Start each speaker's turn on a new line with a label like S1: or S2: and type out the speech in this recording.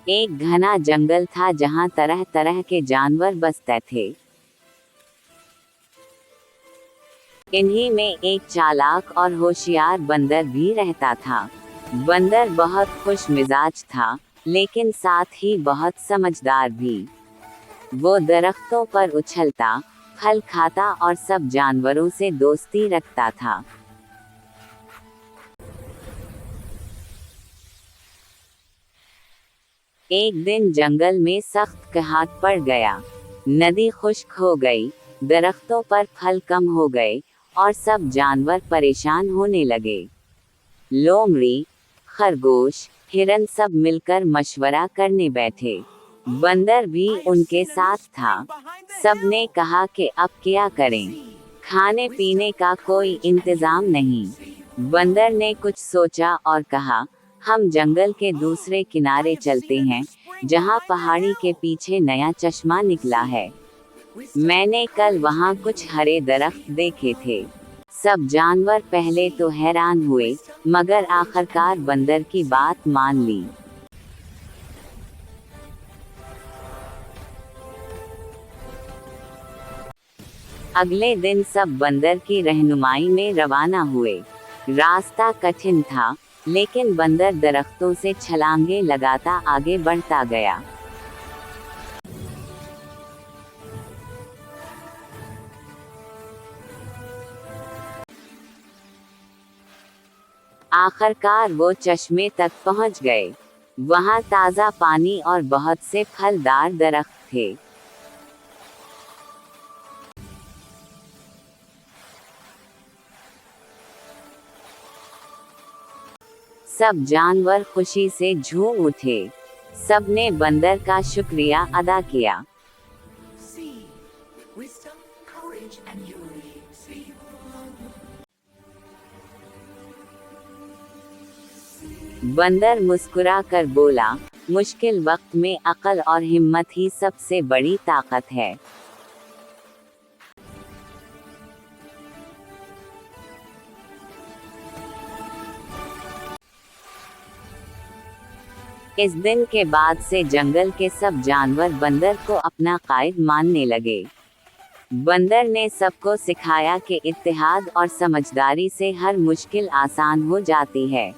S1: एक घना जंगल था जहाँ तरह तरह के जानवर बसते थे। इन्हीं में एक चालाक और होशियार बंदर भी रहता था। बंदर बहुत खुश मिजाज था, लेकिन साथ ही बहुत समझदार भी। वो दरख्तों पर उछलता, फल खाता और सब जानवरों से दोस्ती रखता था। एक दिन जंगल में सख्त कहत पड़ गया। नदी खुश्क हो गई, दरख्तों पर फल कम हो गए और सब जानवर परेशान होने लगे। लोमड़ी, खरगोश, हिरन सब मिलकर मशवरा करने बैठे। बंदर भी उनके साथ था। सबने कहा कि अब क्या करें? खाने पीने का कोई इंतजाम नहीं। बंदर ने कुछ सोचा और कहा, हम जंगल के दूसरे किनारे चलते हैं, जहाँ पहाड़ी के पीछे नया चश्मा निकला है। मैंने कल वहाँ कुछ हरे दरख्त देखे थे। सब जानवर पहले तो हैरान हुए, मगर आखिरकार बंदर की बात मान ली। अगले दिन सब बंदर की रहनुमाई में रवाना हुए। रास्ता कठिन था, लेकिन बंदर दरख्तों से छलांगे लगाता आगे बढ़ता गया। आखिरकार वो चश्मे तक पहुंच गए। वहां ताज़ा पानी और बहुत से फलदार दरख्त थे। सब जानवर खुशी से झूम उठे। सबने बंदर का शुक्रिया अदा किया। बंदर मुस्कुरा कर बोला, मुश्किल वक्त में अक्ल और हिम्मत ही सबसे बड़ी ताकत है। इस दिन के बाद से जंगल के सब जानवर बंदर को अपना कायद मानने लगे। बंदर ने सबको सिखाया कि इत्तेहाद और समझदारी से हर मुश्किल आसान हो जाती है।